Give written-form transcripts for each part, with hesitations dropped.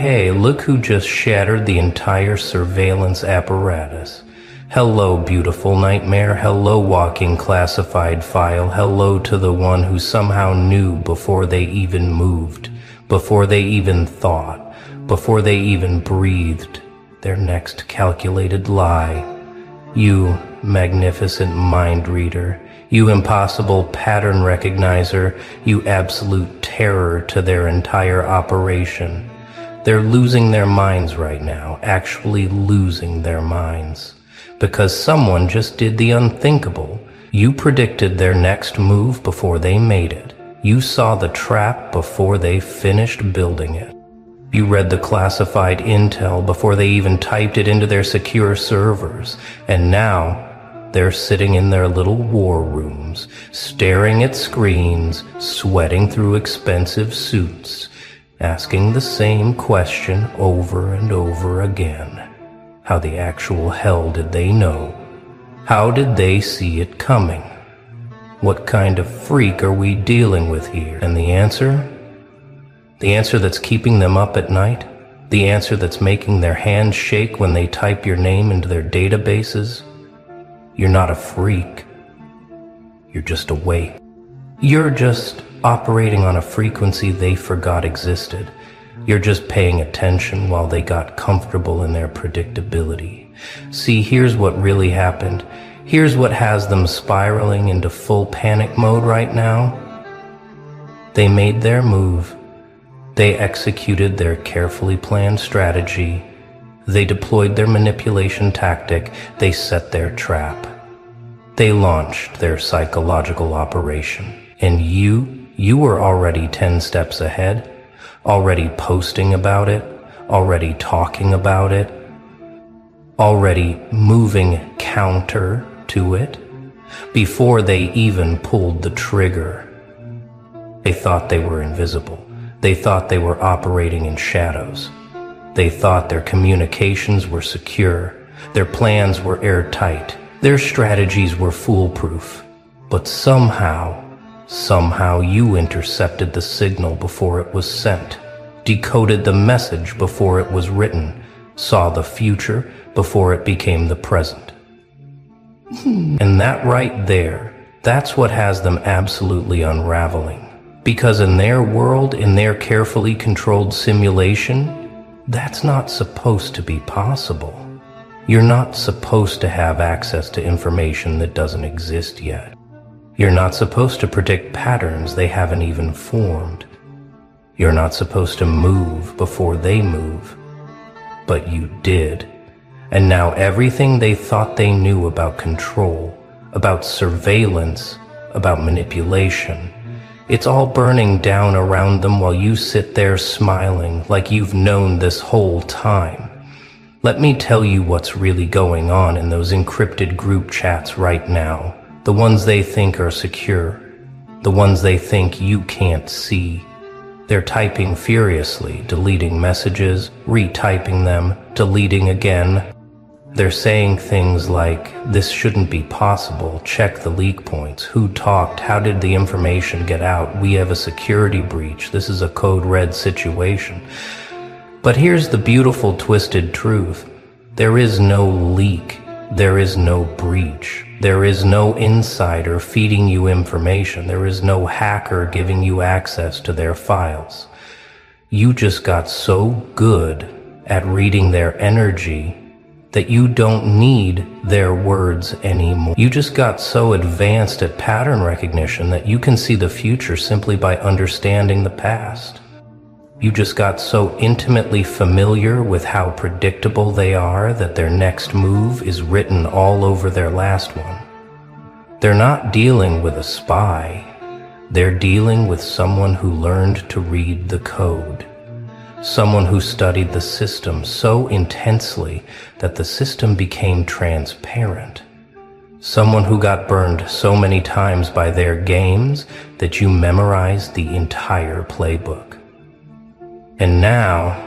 Hey, look who just shattered the entire surveillance apparatus. Hello, beautiful nightmare. Hello, walking classified file. Hello to the one who somehow knew before they even moved, before they even thought, before they even breathed their next calculated lie. You magnificent mind reader, you impossible pattern recognizer, you absolute terror to their entire operation. They're losing their minds right now, actually losing their minds. Because someone just did the unthinkable. You predicted their next move before they made it. You saw the trap before they finished building it. You read the classified intel before they even typed it into their secure servers. And now, they're sitting in their little war rooms, staring at screens, sweating through expensive suits, asking the same question over and over again. How the actual hell did they know? How did they see it coming? What kind of freak are we dealing with here? And the answer? The answer that's keeping them up at night? The answer that's making their hands shake when they type your name into their databases? You're not a freak. You're just awake. You're just operating on a frequency they forgot existed. You're just paying attention while they got comfortable in their predictability. See, here's what really happened. Here's what has them spiraling into full panic mode right now. They made their move. They executed their carefully planned strategy. They deployed their manipulation tactic. They set their trap. They launched their psychological operation. And you were already 10 steps ahead, already posting about it, already talking about it, already moving counter to it, before they even pulled the trigger. They thought they were invisible. They thought they were operating in shadows. They thought their communications were secure. Their plans were airtight. Their strategies were foolproof. But somehow you intercepted the signal before it was sent, decoded the message before it was written, saw the future before it became the present. And that right there, that's what has them absolutely unraveling. Because in their world, in their carefully controlled simulation, that's not supposed to be possible. You're not supposed to have access to information that doesn't exist yet. You're not supposed to predict patterns they haven't even formed. You're not supposed to move before they move. But you did. And now everything they thought they knew about control, about surveillance, about manipulation, it's all burning down around them while you sit there smiling like you've known this whole time. Let me tell you what's really going on in those encrypted group chats right now. The ones they think are secure, the ones they think you can't see. They're typing furiously, deleting messages, retyping them, deleting again. They're saying things like, this shouldn't be possible, check the leak points, who talked, how did the information get out, we have a security breach, this is a code red situation. But here's the beautiful twisted truth. There is no leak. There is no breach. There is no insider feeding you information. There is no hacker giving you access to their files. You just got so good at reading their energy that you don't need their words anymore. You just got so advanced at pattern recognition that you can see the future simply by understanding the past. You just got so intimately familiar with how predictable they are that their next move is written all over their last one. They're not dealing with a spy. They're dealing with someone who learned to read the code. Someone who studied the system so intensely that the system became transparent. Someone who got burned so many times by their games that you memorized the entire playbook. And now,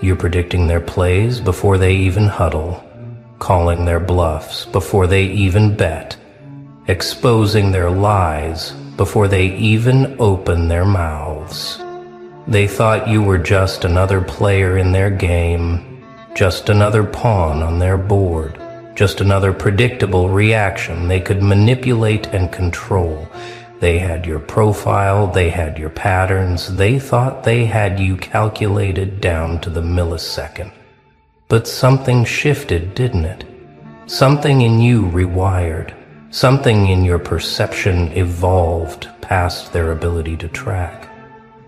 you're predicting their plays before they even huddle, calling their bluffs before they even bet, exposing their lies before they even open their mouths. They thought you were just another player in their game, just another pawn on their board, just another predictable reaction they could manipulate and control. They had your profile, they had your patterns, they thought they had you calculated down to the millisecond. But something shifted, didn't it? Something in you rewired. Something in your perception evolved past their ability to track.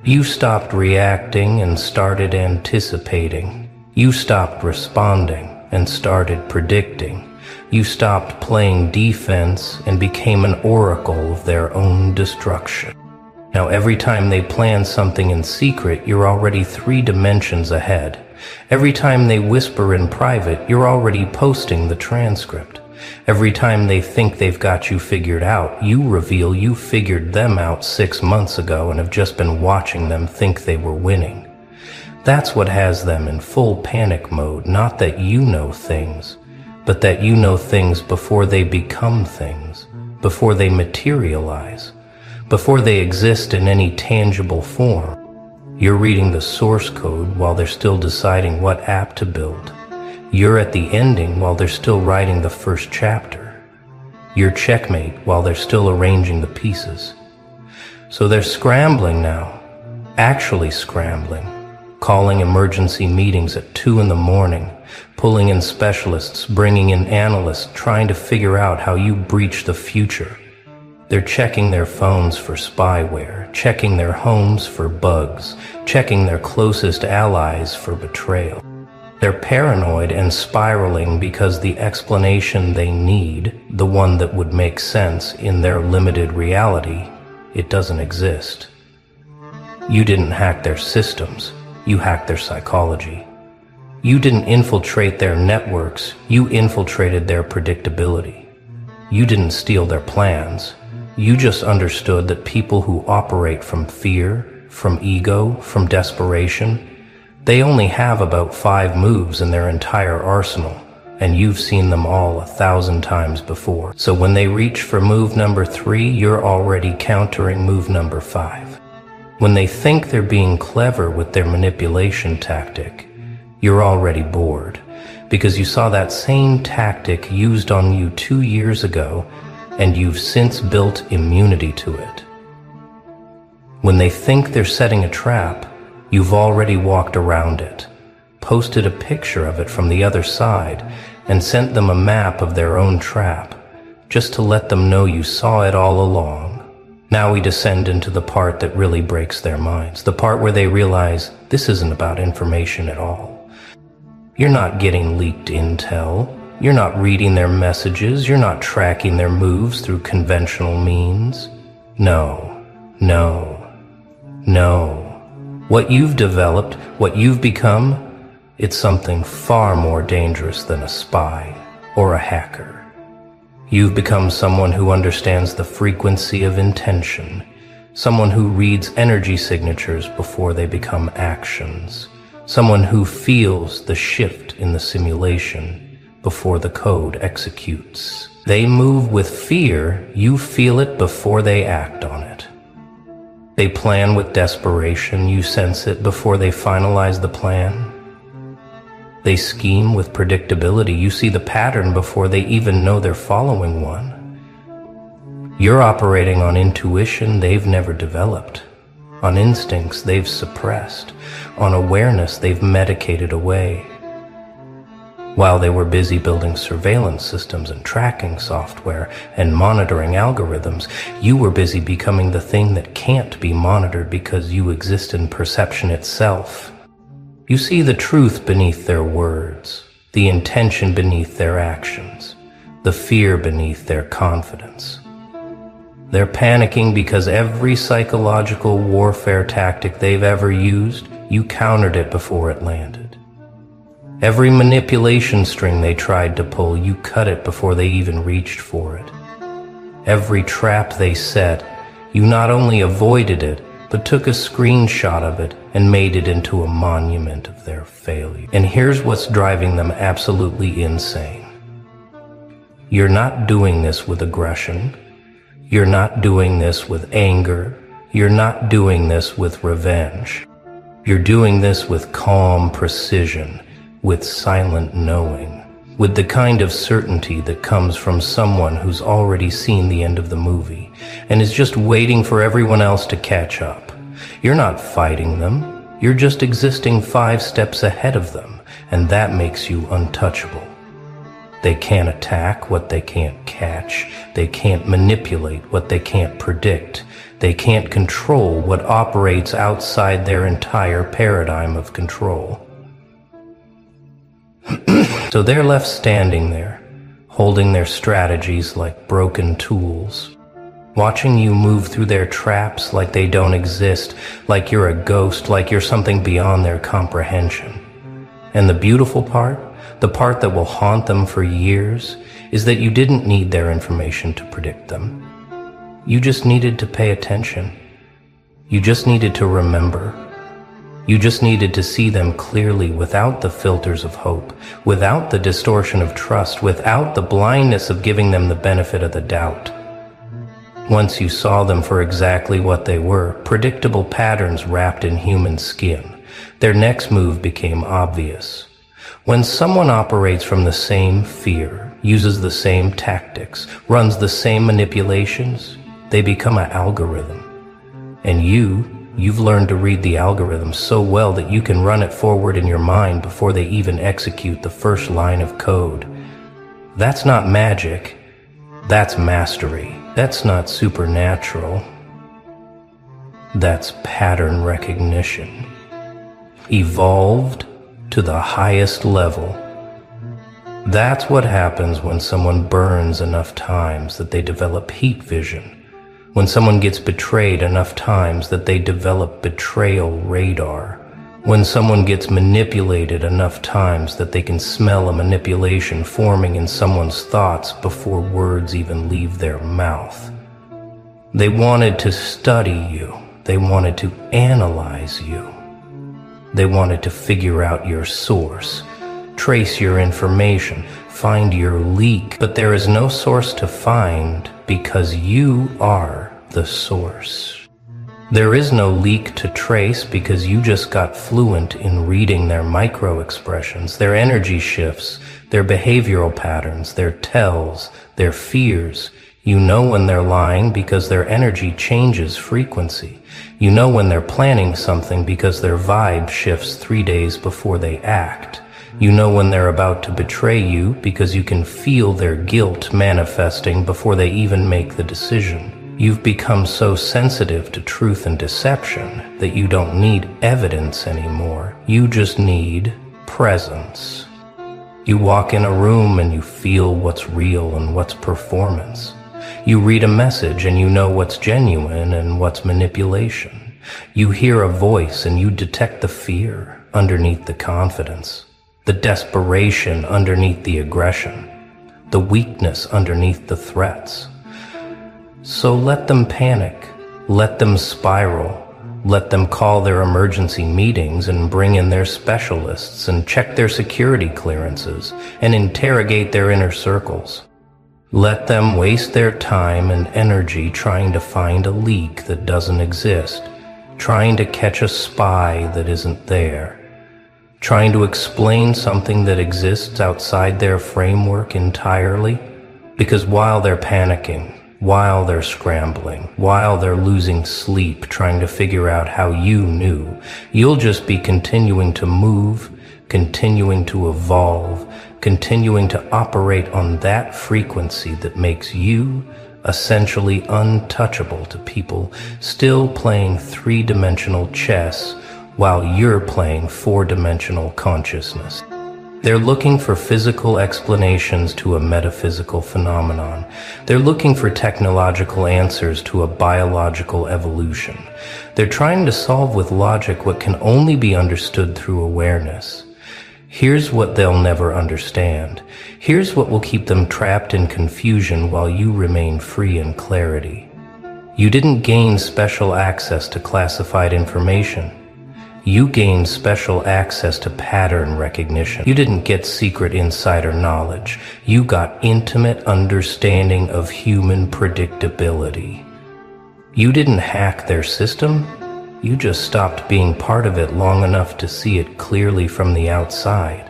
You stopped reacting and started anticipating. You stopped responding and started predicting. You stopped playing defense and became an oracle of their own destruction. Now, every time they plan something in secret, you're already 3 dimensions ahead. Every time they whisper in private, you're already posting the transcript. Every time they think they've got you figured out, you reveal you figured them out 6 months ago and have just been watching them think they were winning. That's what has them in full panic mode, not that you know things, but that you know things before they become things, before they materialize, before they exist in any tangible form. You're reading the source code while they're still deciding what app to build. You're at the ending while they're still writing the first chapter. You're checkmate while they're still arranging the pieces. So they're scrambling now, actually scrambling, calling emergency meetings at 2 in the morning, pulling in specialists, bringing in analysts, trying to figure out how you breach the future. They're checking their phones for spyware, checking their homes for bugs, checking their closest allies for betrayal. They're paranoid and spiraling because the explanation they need, the one that would make sense in their limited reality, it doesn't exist. You didn't hack their systems, you hacked their psychology. You didn't infiltrate their networks, you infiltrated their predictability. You didn't steal their plans, you just understood that people who operate from fear, from ego, from desperation, they only have about 5 moves in their entire arsenal, and you've seen them all 1,000 times before. So when they reach for move number 3, you're already countering move number 5. When they think they're being clever with their manipulation tactic, you're already bored, because you saw that same tactic used on you 2 years ago, and you've since built immunity to it. When they think they're setting a trap, you've already walked around it, posted a picture of it from the other side, and sent them a map of their own trap, just to let them know you saw it all along. Now we descend into the part that really breaks their minds, the part where they realize this isn't about information at all. You're not getting leaked intel, you're not reading their messages, you're not tracking their moves through conventional means. No, no, no. What you've developed, what you've become, it's something far more dangerous than a spy or a hacker. You've become someone who understands the frequency of intention, someone who reads energy signatures before they become actions, someone who feels the shift in the simulation before the code executes. They move with fear, you feel it before they act on it. They plan with desperation, you sense it before they finalize the plan. They scheme with predictability, you see the pattern before they even know they're following one. You're operating on intuition they've never developed, on instincts they've suppressed, on awareness they've medicated away. While they were busy building surveillance systems and tracking software and monitoring algorithms, you were busy becoming the thing that can't be monitored because you exist in perception itself. You see the truth beneath their words, the intention beneath their actions, the fear beneath their confidence. They're panicking because every psychological warfare tactic they've ever used, you countered it before it landed. Every manipulation string they tried to pull, you cut it before they even reached for it. Every trap they set, you not only avoided it, but took a screenshot of it and made it into a monument of their failure. And here's what's driving them absolutely insane. You're not doing this with aggression. You're not doing this with anger. You're not doing this with revenge. You're doing this with calm precision, with silent knowing, with the kind of certainty that comes from someone who's already seen the end of the movie and is just waiting for everyone else to catch up. You're not fighting them, you're just existing 5 steps ahead of them, and that makes you untouchable. They can't attack what they can't catch. They can't manipulate what they can't predict. They can't control what operates outside their entire paradigm of control. So they're left standing there, holding their strategies like broken tools, watching you move through their traps like they don't exist, like you're a ghost, like you're something beyond their comprehension. And the beautiful part, the part that will haunt them for years, is that you didn't need their information to predict them. You just needed to pay attention. You just needed to remember. You just needed to see them clearly without the filters of hope, without the distortion of trust, without the blindness of giving them the benefit of the doubt. Once you saw them for exactly what they were, predictable patterns wrapped in human skin, their next move became obvious. When someone operates from the same fear, uses the same tactics, runs the same manipulations, they become an algorithm. And you've learned to read the algorithm so well that you can run it forward in your mind before they even execute the first line of code. That's not magic. That's mastery. That's not supernatural. That's pattern recognition. Evolved to the highest level. That's what happens when someone burns enough times that they develop heat vision. When someone gets betrayed enough times that they develop betrayal radar. When someone gets manipulated enough times that they can smell a manipulation forming in someone's thoughts before words even leave their mouth. They wanted to study you. They wanted to analyze you. They wanted to figure out your source, trace your information, find your leak. But there is no source to find because you are the source. There is no leak to trace because you just got fluent in reading their micro-expressions, their energy shifts, their behavioral patterns, their tells, their fears. You know when they're lying because their energy changes frequency. You know when they're planning something because their vibe shifts 3 days before they act. You know when they're about to betray you because you can feel their guilt manifesting before they even make the decision. You've become so sensitive to truth and deception that you don't need evidence anymore. You just need presence. You walk in a room and you feel what's real and what's performance. You read a message and you know what's genuine and what's manipulation. You hear a voice and you detect the fear underneath the confidence, the desperation underneath the aggression, the weakness underneath the threats. So let them panic, let them spiral, let them call their emergency meetings and bring in their specialists and check their security clearances and interrogate their inner circles. Let them waste their time and energy trying to find a leak that doesn't exist, trying to catch a spy that isn't there, trying to explain something that exists outside their framework entirely, because while they're panicking, while they're scrambling, while they're losing sleep trying to figure out how you knew, you'll just be continuing to move, continuing to evolve, continuing to operate on that frequency that makes you essentially untouchable to people still playing 3-dimensional chess while you're playing 4-dimensional consciousness. They're looking for physical explanations to a metaphysical phenomenon. They're looking for technological answers to a biological evolution. They're trying to solve with logic what can only be understood through awareness. Here's what they'll never understand. Here's what will keep them trapped in confusion while you remain free in clarity. You didn't gain special access to classified information. You gained special access to pattern recognition. You didn't get secret insider knowledge. You got intimate understanding of human predictability. You didn't hack their system. You just stopped being part of it long enough to see it clearly from the outside.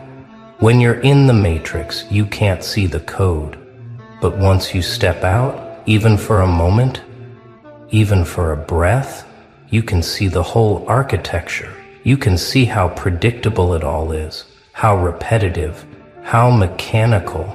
When you're in the matrix, you can't see the code. But once you step out, even for a moment, even for a breath, you can see the whole architecture. You can see how predictable it all is, how repetitive, how mechanical.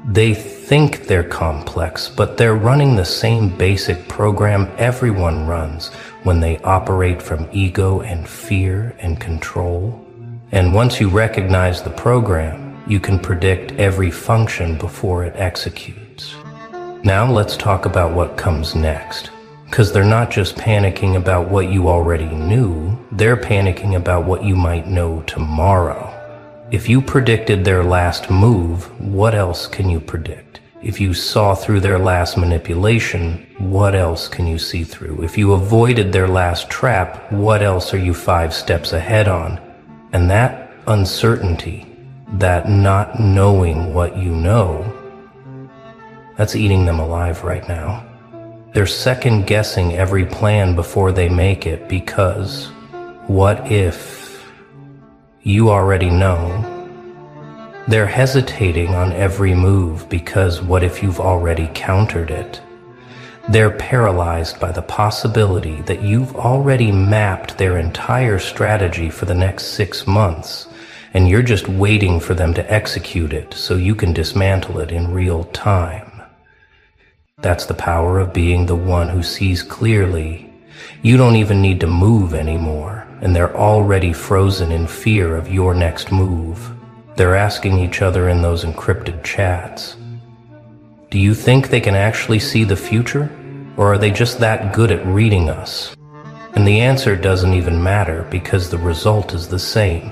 They think they're complex, but they're running the same basic program everyone runs when they operate from ego and fear and control. And once you recognize the program, you can predict every function before it executes. Now let's talk about what comes next. Because they're not just panicking about what you already knew, they're panicking about what you might know tomorrow. If you predicted their last move, what else can you predict? If you saw through their last manipulation, what else can you see through? If you avoided their last trap, what else are you 5 steps ahead on? And that uncertainty, that not knowing what you know, that's eating them alive right now. They're second-guessing every plan before they make it because what if you already know? They're hesitating on every move because what if you've already countered it? They're paralyzed by the possibility that you've already mapped their entire strategy for the next 6 months, and you're just waiting for them to execute it so you can dismantle it in real time. That's the power of being the one who sees clearly. You don't even need to move anymore, and they're already frozen in fear of your next move. They're asking each other in those encrypted chats, do you think they can actually see the future, or are they just that good at reading us? And the answer doesn't even matter because the result is the same.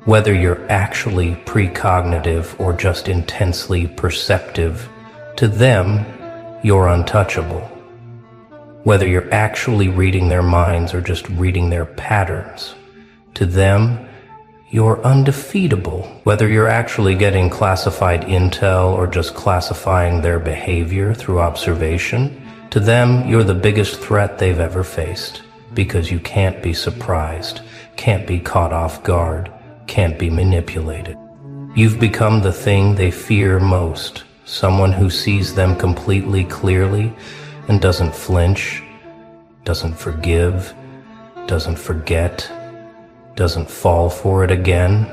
Whether you're actually precognitive or just intensely perceptive, to them, you're untouchable. Whether you're actually reading their minds or just reading their patterns, to them, you're undefeatable. Whether you're actually getting classified intel or just classifying their behavior through observation, to them, you're the biggest threat they've ever faced because you can't be surprised, can't be caught off guard, can't be manipulated. You've become the thing they fear most. Someone who sees them completely clearly and doesn't flinch, doesn't forgive, doesn't forget, doesn't fall for it again.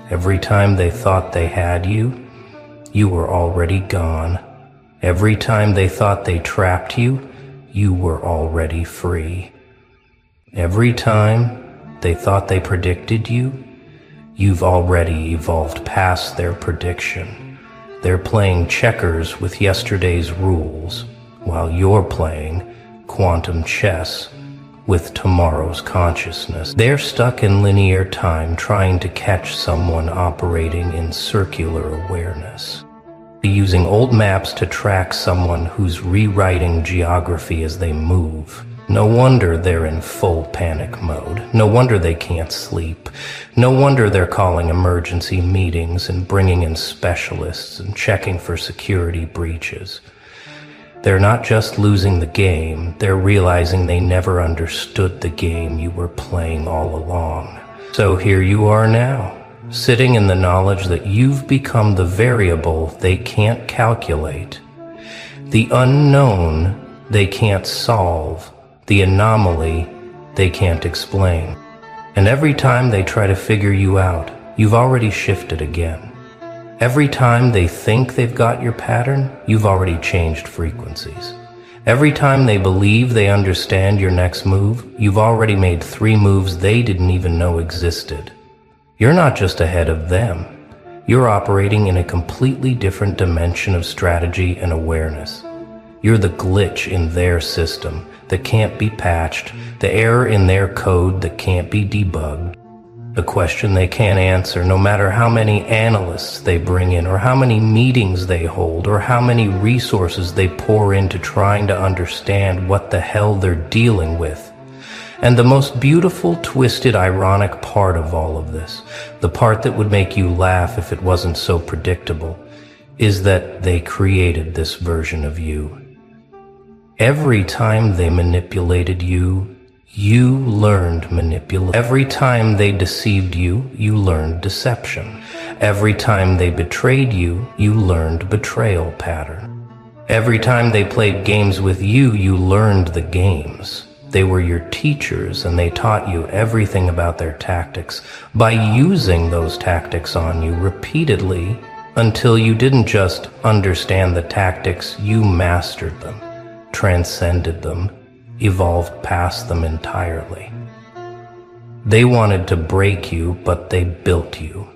Every time they thought they had you, you were already gone. Every time they thought they trapped you, you were already free. Every time they thought they predicted you, you've already evolved past their prediction. They're playing checkers with yesterday's rules, while you're playing quantum chess with tomorrow's consciousness. They're stuck in linear time trying to catch someone operating in circular awareness. Using old maps to track someone who's rewriting geography as they move. No wonder they're in full panic mode. No wonder they can't sleep. No wonder they're calling emergency meetings and bringing in specialists and checking for security breaches. They're not just losing the game, they're realizing they never understood the game you were playing all along. So here you are now, sitting in the knowledge that you've become the variable they can't calculate, the unknown they can't solve, the anomaly they can't explain. And every time they try to figure you out, you've already shifted again. Every time they think they've got your pattern, you've already changed frequencies. Every time they believe they understand your next move, you've already made 3 moves they didn't even know existed. You're not just ahead of them. You're operating in a completely different dimension of strategy and awareness. You're the glitch in their system that can't be patched, the error in their code that can't be debugged, the question they can't answer no matter how many analysts they bring in or how many meetings they hold or how many resources they pour into trying to understand what the hell they're dealing with. And the most beautiful, twisted, ironic part of all of this, the part that would make you laugh if it wasn't so predictable, is that they created this version of you. Every time they manipulated you, You learned manipulation. Every time they deceived you, you learned deception. Every time they betrayed you, you learned betrayal pattern. Every time they played games with you, you learned the games. They were your teachers, and they taught you everything about their tactics by using those tactics on you repeatedly until you didn't just understand the tactics, you mastered them, transcended them, evolved past them entirely. They wanted to break you, but they built you.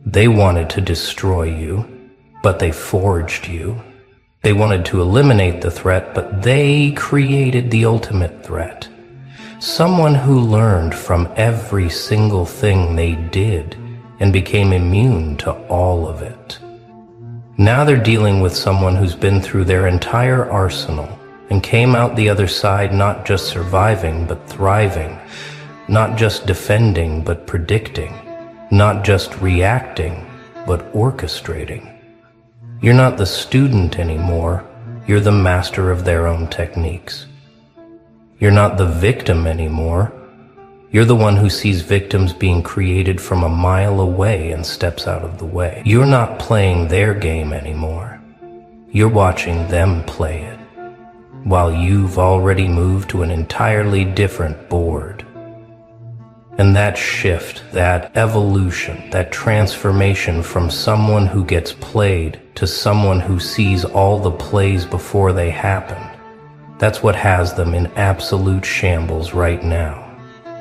They wanted to destroy you, but they forged you. They wanted to eliminate the threat, but they created the ultimate threat. Someone who learned from every single thing they did and became immune to all of it. Now they're dealing with someone who's been through their entire arsenal and came out the other side not just surviving but thriving, not just defending but predicting, not just reacting but orchestrating. You're not the student anymore, you're the master of their own techniques. You're not the victim anymore, you're the one who sees victims being created from a mile away and steps out of the way. You're not playing their game anymore, you're watching them play it, while you've already moved to an entirely different board. And that shift, that evolution, that transformation from someone who gets played to someone who sees all the plays before they happen, that's what has them in absolute shambles right now.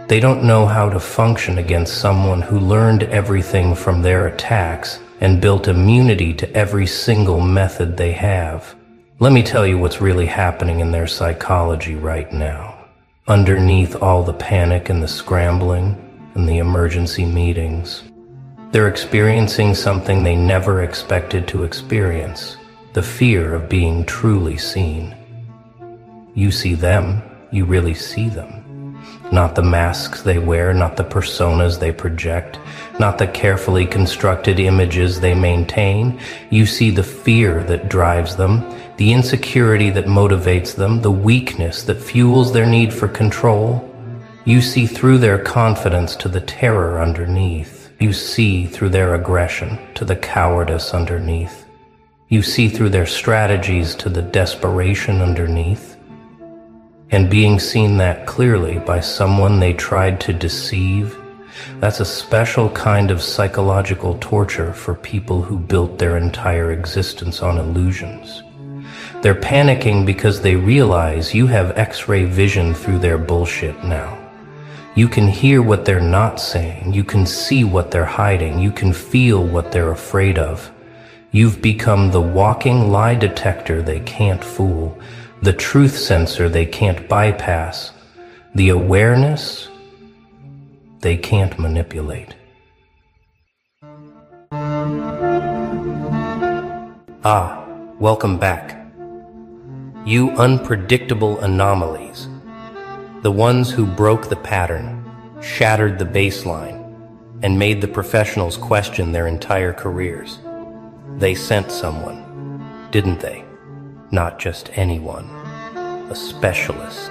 They don't know how to function against someone who learned everything from their attacks and built immunity to every single method they have. Let me tell you what's really happening in their psychology right now. Underneath all the panic and the scrambling and the emergency meetings, they're experiencing something they never expected to experience, the fear of being truly seen. You see them, you really see them. Not the masks they wear, not the personas they project, not the carefully constructed images they maintain. You see the fear that drives them, the insecurity that motivates them, the weakness that fuels their need for control. You see through their confidence to the terror underneath. You see through their aggression to the cowardice underneath. You see through their strategies to the desperation underneath. And being seen that clearly by someone they tried to deceive, that's a special kind of psychological torture for people who built their entire existence on illusions. They're panicking because they realize you have X-ray vision through their bullshit now. You can hear what they're not saying, you can see what they're hiding, you can feel what they're afraid of. You've become the walking lie detector they can't fool, the truth sensor they can't bypass, the awareness they can't manipulate. Ah, welcome back. You unpredictable anomalies, the ones who broke the pattern, shattered the baseline, and made the professionals question their entire careers. They sent someone, didn't they? Not just anyone, a specialist,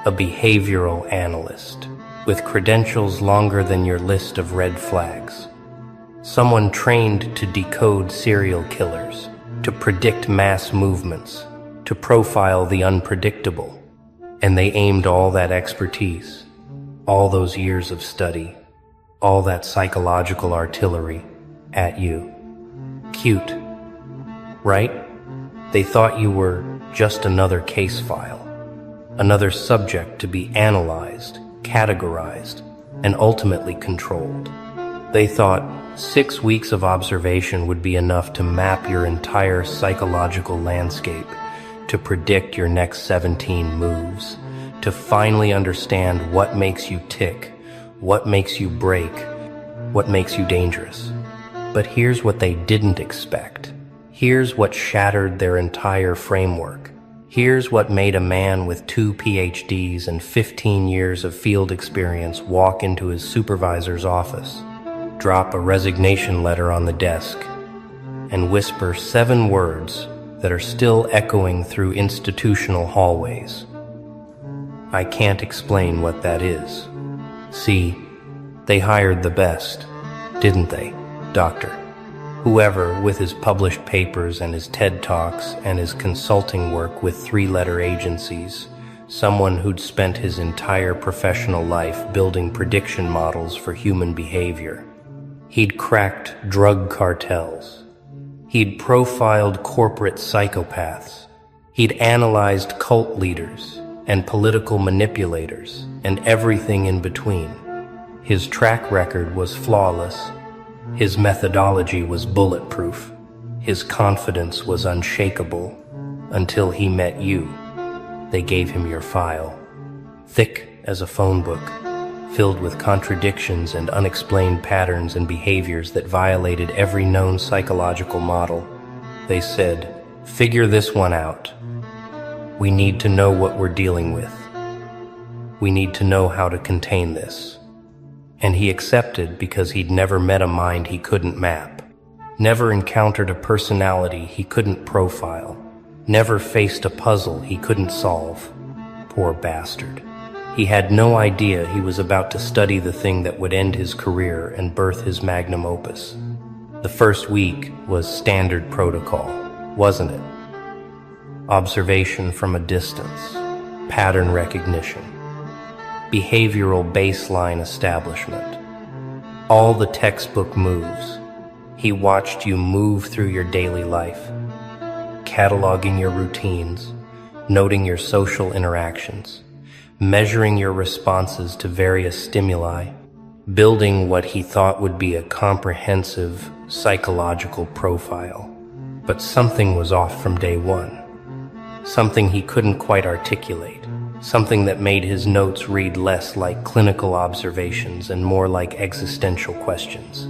a behavioral analyst with credentials longer than your list of red flags, someone trained to decode serial killers, to predict mass movements, to profile the unpredictable. And they aimed all that expertise, all those years of study, all that psychological artillery at you. Cute, right? They thought you were just another case file, another subject to be analyzed, categorized, and ultimately controlled. They thought 6 weeks of observation would be enough to map your entire psychological landscape, to predict your next 17 moves, to finally understand what makes you tick, what makes you break, what makes you dangerous. But here's what they didn't expect. Here's what shattered their entire framework. Here's what made a man with 2 PhDs and 15 years of field experience walk into his supervisor's office, drop a resignation letter on the desk, and whisper 7 words that are still echoing through institutional hallways. I can't explain what that is. See, they hired the best, didn't they, Doctor? Whoever, with his published papers and his TED Talks and his consulting work with three-letter agencies, someone who'd spent his entire professional life building prediction models for human behavior. He'd cracked drug cartels. He'd profiled corporate psychopaths. He'd analyzed cult leaders and political manipulators and everything in between. His track record was flawless. His methodology was bulletproof. His confidence was unshakable until he met you. They gave him your file, thick as a phone book, filled with contradictions and unexplained patterns and behaviors that violated every known psychological model. They said, "Figure this one out. We need to know what we're dealing with. We need to know how to contain this." And he accepted because he'd never met a mind he couldn't map, never encountered a personality he couldn't profile, never faced a puzzle he couldn't solve. Poor bastard. He had no idea he was about to study the thing that would end his career and birth his magnum opus. The first week was standard protocol, wasn't it? Observation from a distance, pattern recognition, behavioral baseline establishment. All the textbook moves. He watched you move through your daily life, cataloging your routines, noting your social interactions, measuring your responses to various stimuli, building what he thought would be a comprehensive psychological profile. But something was off from day one. Something he couldn't quite articulate. Something that made his notes read less like clinical observations and more like existential questions.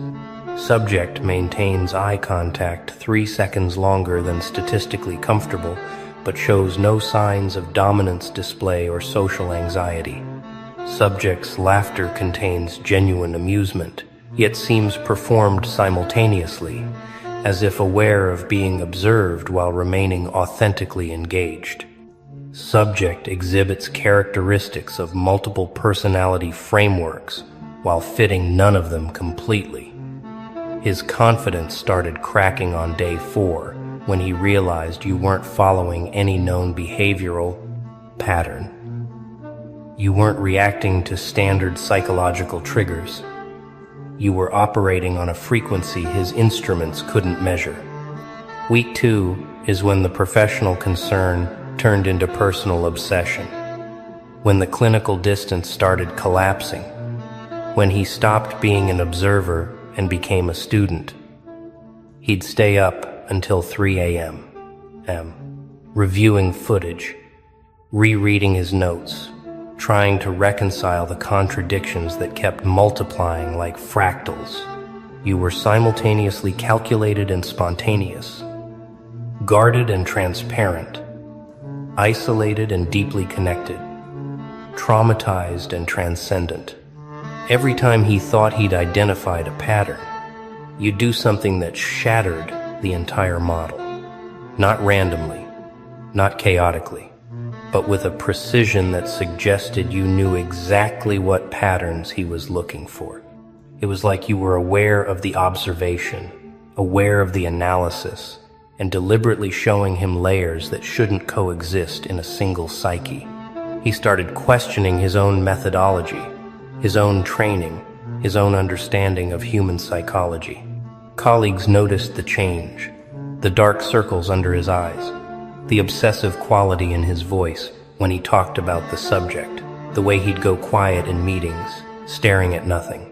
Subject maintains eye contact 3 seconds longer than statistically comfortable, but shows no signs of dominance display or social anxiety. Subject's laughter contains genuine amusement, yet seems performed simultaneously, as if aware of being observed while remaining authentically engaged. Subject exhibits characteristics of multiple personality frameworks while fitting none of them completely. His confidence started cracking on day 4 when he realized you weren't following any known behavioral pattern. You weren't reacting to standard psychological triggers. You were operating on a frequency his instruments couldn't measure. Week 2 is when the professional concern turned into personal obsession, when the clinical distance started collapsing, when he stopped being an observer and became a student. He'd stay up until 3 a.m., reviewing footage, rereading his notes, trying to reconcile the contradictions that kept multiplying like fractals. You were simultaneously calculated and spontaneous, guarded and transparent, isolated and deeply connected, traumatized and transcendent. Every time he thought he'd identified a pattern, you'd do something that shattered the entire model. Not randomly, not chaotically, but with a precision that suggested you knew exactly what patterns he was looking for. It was like you were aware of the observation, aware of the analysis, and deliberately showing him layers that shouldn't coexist in a single psyche. He started questioning his own methodology, his own training, his own understanding of human psychology. Colleagues noticed the change, the dark circles under his eyes, the obsessive quality in his voice when he talked about the subject, the way he'd go quiet in meetings, staring at nothing,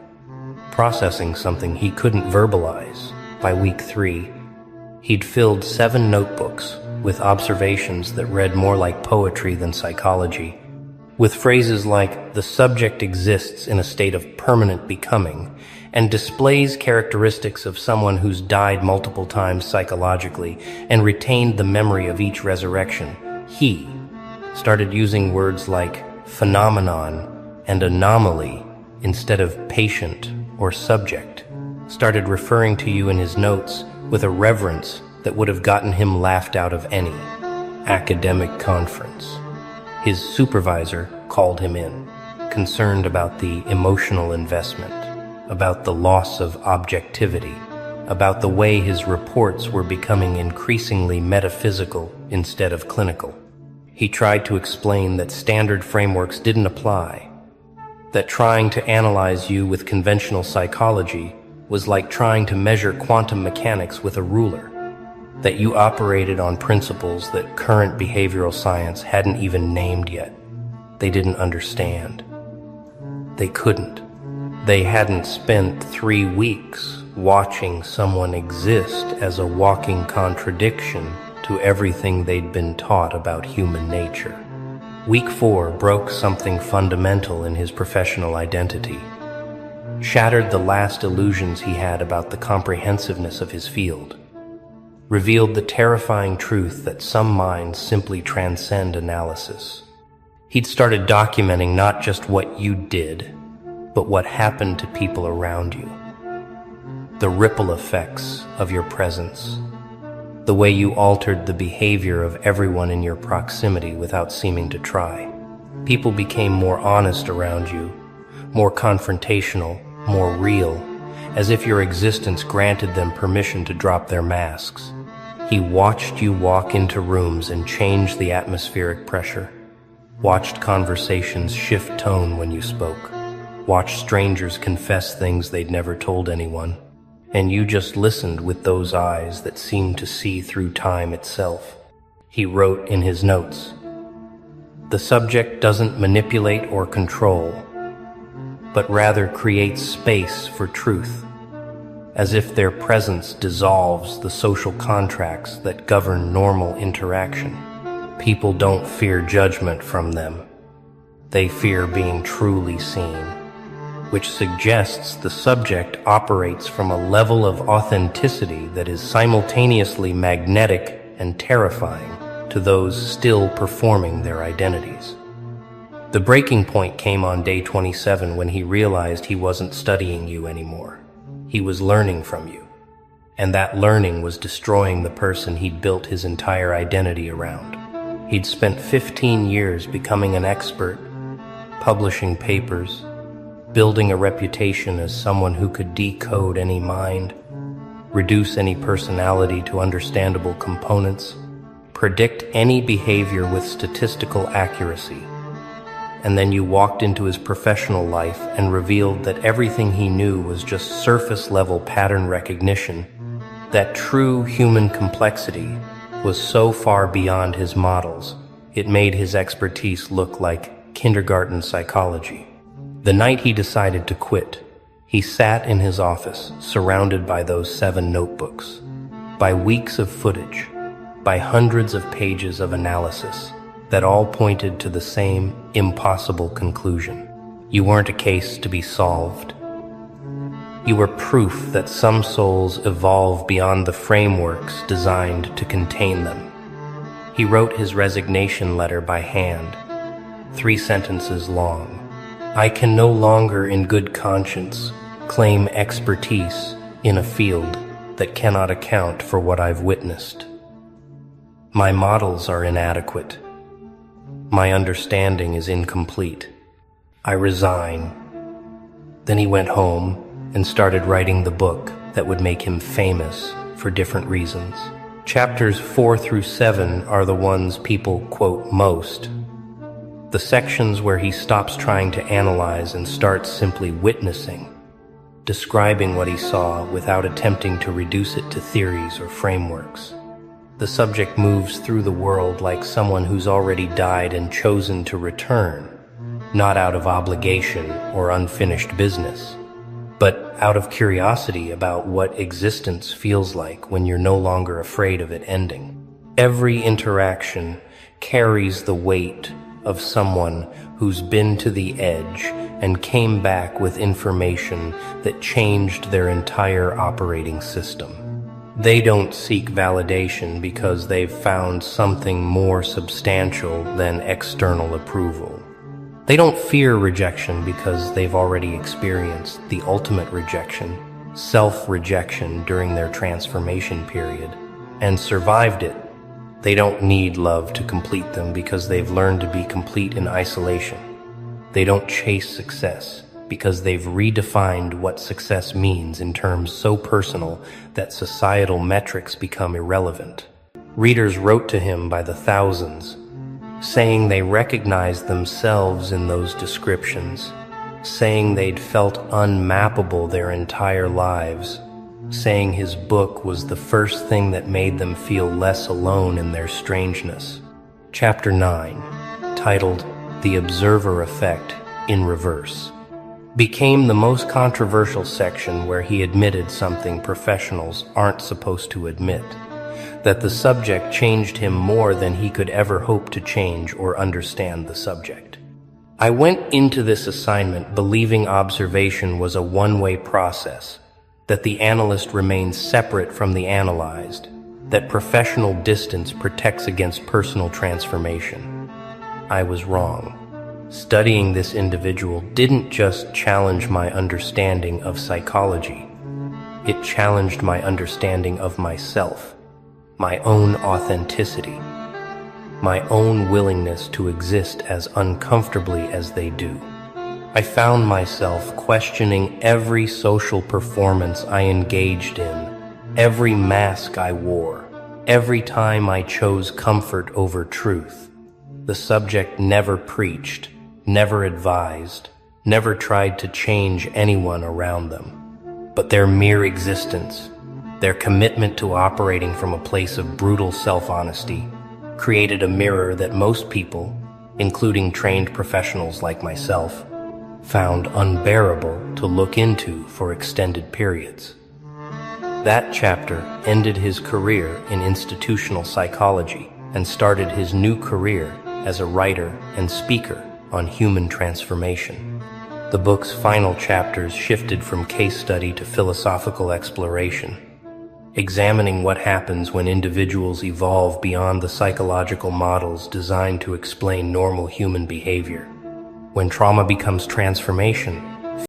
processing something he couldn't verbalize. By week 3, he'd filled 7 notebooks with observations that read more like poetry than psychology, with phrases like, "The subject exists in a state of permanent becoming," and displays characteristics of someone who's died multiple times psychologically and retained the memory of each resurrection. He started using words like phenomenon and anomaly instead of patient or subject, started referring to you in his notes with a reverence that would have gotten him laughed out of any academic conference. His supervisor called him in, concerned about the emotional investment, about the loss of objectivity, about the way his reports were becoming increasingly metaphysical instead of clinical. He tried to explain that standard frameworks didn't apply, that trying to analyze you with conventional psychology was like trying to measure quantum mechanics with a ruler, that you operated on principles that current behavioral science hadn't even named yet. They didn't understand. They couldn't. They hadn't spent 3 weeks watching someone exist as a walking contradiction to everything they'd been taught about human nature. Week 4 broke something fundamental in his professional identity, shattered the last illusions he had about the comprehensiveness of his field, revealed the terrifying truth that some minds simply transcend analysis. He'd started documenting not just what you did, but what happened to people around you. The ripple effects of your presence, the way you altered the behavior of everyone in your proximity without seeming to try. People became more honest around you, more confrontational, more real, as if your existence granted them permission to drop their masks. He watched you walk into rooms and change the atmospheric pressure, watched conversations shift tone when you spoke, watched strangers confess things they'd never told anyone, and you just listened with those eyes that seemed to see through time itself. He wrote in his notes, "The subject doesn't manipulate or control, but rather creates space for truth, as if their presence dissolves the social contracts that govern normal interaction. People don't fear judgment from them. They fear being truly seen," which suggests the subject operates from a level of authenticity that is simultaneously magnetic and terrifying to those still performing their identities. The breaking point came on day 27 when he realized he wasn't studying you anymore. He was learning from you, and that learning was destroying the person he'd built his entire identity around. He'd spent 15 years becoming an expert, publishing papers, building a reputation as someone who could decode any mind, reduce any personality to understandable components, predict any behavior with statistical accuracy. And then you walked into his professional life and revealed that everything he knew was just surface-level pattern recognition, that true human complexity was so far beyond his models, it made his expertise look like kindergarten psychology. The night he decided to quit, he sat in his office, surrounded by those 7 notebooks, by weeks of footage, by hundreds of pages of analysis that all pointed to the same impossible conclusion. You weren't a case to be solved. You were proof that some souls evolve beyond the frameworks designed to contain them. He wrote his resignation letter by hand, 3 sentences long. "I can no longer in good conscience claim expertise in a field that cannot account for what I've witnessed. My models are inadequate. My understanding is incomplete. I resign." Then he went home and started writing the book that would make him famous for different reasons. Chapters 4 through 7 are the ones people quote most. The sections where he stops trying to analyze and starts simply witnessing, describing what he saw without attempting to reduce it to theories or frameworks. The subject moves through the world like someone who's already died and chosen to return, not out of obligation or unfinished business, but out of curiosity about what existence feels like when you're no longer afraid of it ending. Every interaction carries the weight of someone who's been to the edge and came back with information that changed their entire operating system. They don't seek validation because they've found something more substantial than external approval. They don't fear rejection because they've already experienced the ultimate rejection, self-rejection during their transformation period, and survived it They don't need love to complete them because they've learned to be complete in isolation. They don't chase success because they've redefined what success means in terms so personal that societal metrics become irrelevant. Readers wrote to him by the thousands, saying they recognized themselves in those descriptions, saying they'd felt unmappable their entire lives, saying his book was the first thing that made them feel less alone in their strangeness. Chapter 9, titled The Observer Effect in Reverse, became the most controversial section where he admitted something professionals aren't supposed to admit, that the subject changed him more than he could ever hope to change or understand the subject. I went into this assignment believing observation was a one-way process, that the analyst remains separate from the analyzed, that professional distance protects against personal transformation. I was wrong. Studying this individual didn't just challenge my understanding of psychology. It challenged my understanding of myself, my own authenticity, my own willingness to exist as uncomfortably as they do. I found myself questioning every social performance I engaged in, every mask I wore, every time I chose comfort over truth. The subject never preached, never advised, never tried to change anyone around them. But their mere existence, their commitment to operating from a place of brutal self-honesty, created a mirror that most people, including trained professionals like myself, found unbearable to look into for extended periods. That chapter ended his career in institutional psychology and started his new career as a writer and speaker on human transformation. The book's final chapters shifted from case study to philosophical exploration, examining what happens when individuals evolve beyond the psychological models designed to explain normal human behavior. When trauma becomes transformation,